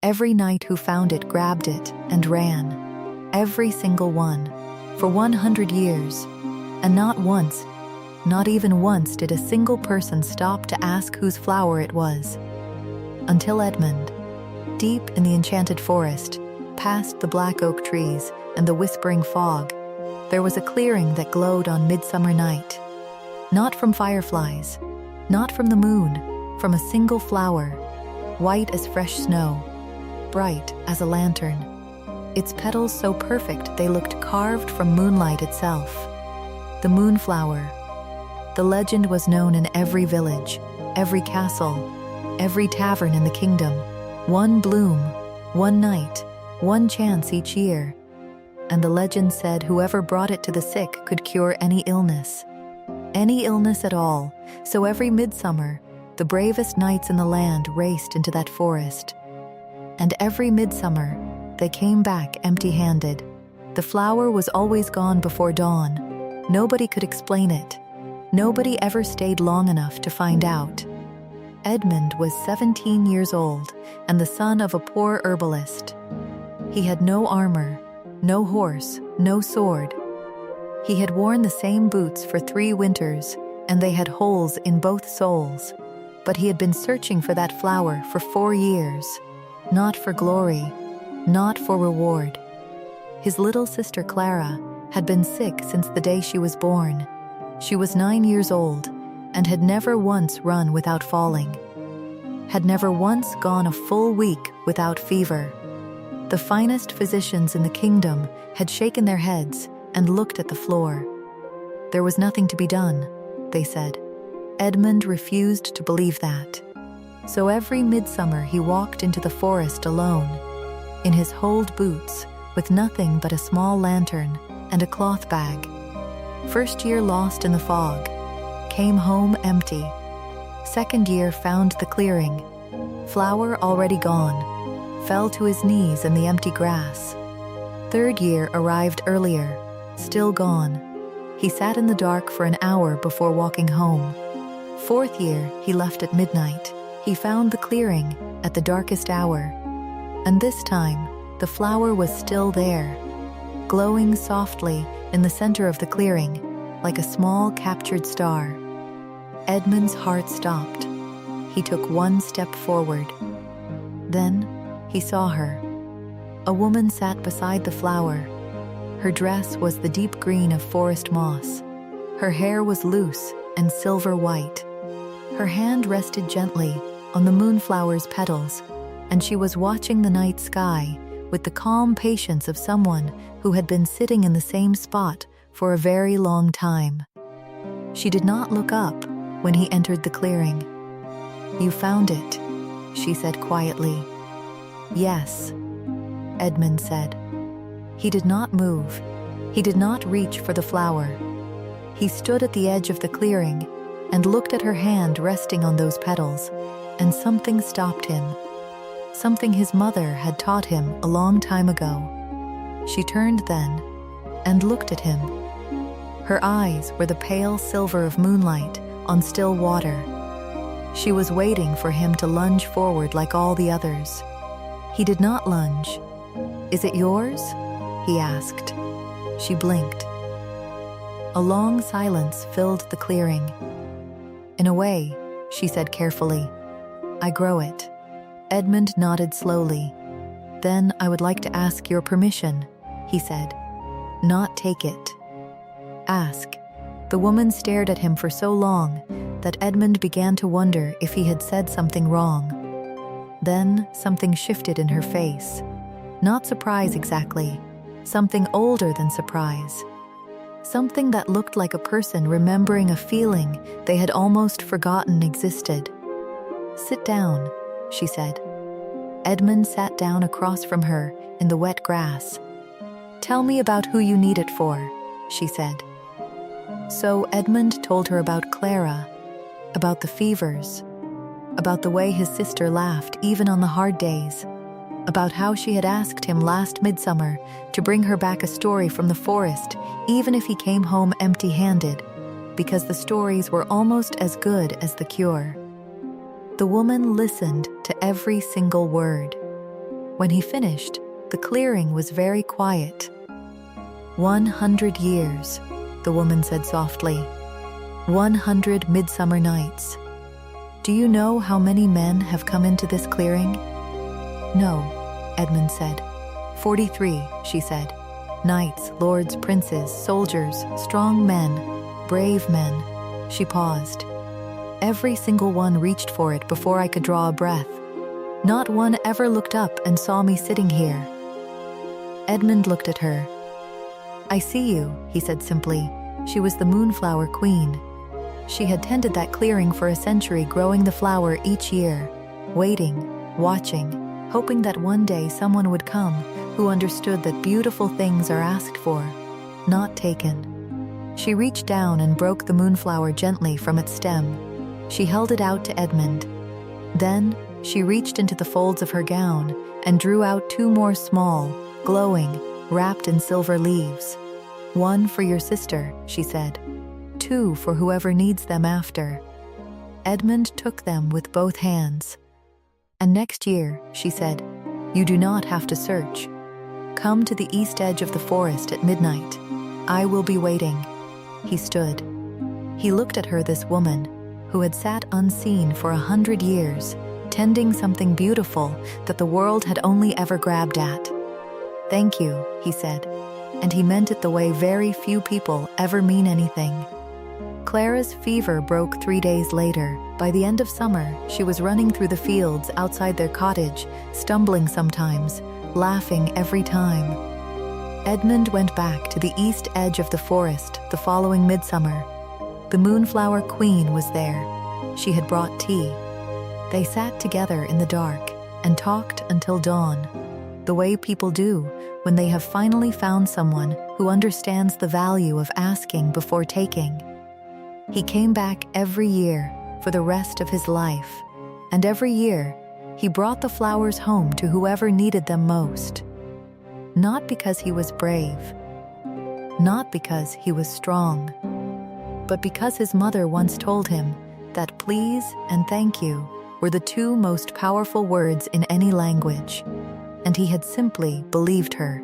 Every knight who found it grabbed it and ran. Every single one. For 100 years. And not once, not even once, did a single person stop to ask whose flower it was. Until Edmund, deep in the enchanted forest, past the black oak trees and the whispering fog, there was a clearing that glowed on midsummer night. Not from fireflies, not from the moon, from a single flower, white as fresh snow, bright as a lantern. Its petals so perfect they looked carved from moonlight itself. The Moonflower. The legend was known in every village, every castle, every tavern in the kingdom. One bloom, one night, one chance each year. And the legend said whoever brought it to the sick could cure any illness at all. So every midsummer, the bravest knights in the land raced into that forest. And every midsummer, they came back empty-handed. The flower was always gone before dawn. Nobody could explain it. Nobody ever stayed long enough to find out. Edmund was 17 years old and the son of a poor herbalist. He had no armor, no horse, no sword. He had worn the same boots for 3 winters, and they had holes in both soles. But he had been searching for that flower for 4 years, not for glory, not for reward. His little sister Clara had been sick since the day she was born. She was 9 years old and had never once run without falling, had never once gone a full week without fever. The finest physicians in the kingdom had shaken their heads and looked at the floor. There was nothing to be done, they said. Edmund refused to believe that. So every midsummer he walked into the forest alone, in his holed boots, with nothing but a small lantern and a cloth bag. First year lost in the fog, came home empty. Second year found the clearing, flower already gone, fell to his knees in the empty grass. Third year arrived earlier, still gone. He sat in the dark for an hour before walking home. Fourth year, he left at midnight. He found the clearing at the darkest hour. And this time, the flower was still there, glowing softly in the center of the clearing, like a small captured star. Edmund's heart stopped. He took one step forward. Then, he saw her. A woman sat beside the flower. Her dress was the deep green of forest moss. Her hair was loose and silver white. Her hand rested gently on the moonflower's petals, and she was watching the night sky with the calm patience of someone who had been sitting in the same spot for a very long time. She did not look up when he entered the clearing. "You found it," she said quietly. "Yes," Edmund said. He did not move. He did not reach for the flower. He stood at the edge of the clearing and looked at her hand resting on those petals, and something stopped him. Something his mother had taught him a long time ago. She turned then and looked at him. Her eyes were the pale silver of moonlight on still water. She was waiting for him to lunge forward like all the others. He did not lunge. "Is it yours?" he asked. She blinked. A long silence filled the clearing. "In a way," she said carefully, "I grow it." Edmund nodded slowly. "Then I would like to ask your permission," he said. "Not take it." "Ask." The woman stared at him for so long that Edmund began to wonder if he had said something wrong. Then something shifted in her face. Not surprise exactly, something older than surprise. Something that looked like a person remembering a feeling they had almost forgotten existed. "Sit down," she said. Edmund sat down across from her in the wet grass. "Tell me about who you need it for," she said. So Edmund told her about Clara, about the fevers, about the way his sister laughed even on the hard days, about how she had asked him last midsummer to bring her back a story from the forest even if he came home empty-handed, because the stories were almost as good as the cure. The woman listened to every single word. When he finished, the clearing was very quiet. 100 years, the woman said softly. 100 midsummer nights. Do you know how many men have come into this clearing? No, Edmund said. 43, she said. Knights, lords, princes, soldiers, strong men, brave men. She paused. Every single one reached for it before I could draw a breath. Not one ever looked up and saw me sitting here. Edmund looked at her. I see you, he said simply. She was the Moonflower Queen. She had tended that clearing for a century, growing the flower each year, waiting, watching, hoping that one day someone would come who understood that beautiful things are asked for, not taken. She reached down and broke the moonflower gently from its stem. She held it out to Edmund. Then she reached into the folds of her gown and drew out 2 more small, glowing, wrapped in silver leaves. 1 for your sister, she said. 2 for whoever needs them after. Edmund took them with both hands. And next year, she said, you do not have to search. Come to the east edge of the forest at midnight. I will be waiting. He stood. He looked at her, this woman, who had sat unseen for 100 years, tending something beautiful that the world had only ever grabbed at. Thank you, he said, and he meant it the way very few people ever mean anything. Clara's fever broke 3 days later. By the end of summer, she was running through the fields outside their cottage, stumbling sometimes, laughing every time. Edmund went back to the east edge of the forest the following midsummer. The Moonflower Queen was there. She had brought tea. They sat together in the dark and talked until dawn, the way people do when they have finally found someone who understands the value of asking before taking. He came back every year for the rest of his life, and every year he brought the flowers home to whoever needed them most. Not because he was brave, not because he was strong, but because his mother once told him that please and thank you were the 2 most powerful words in any language, and he had simply believed her.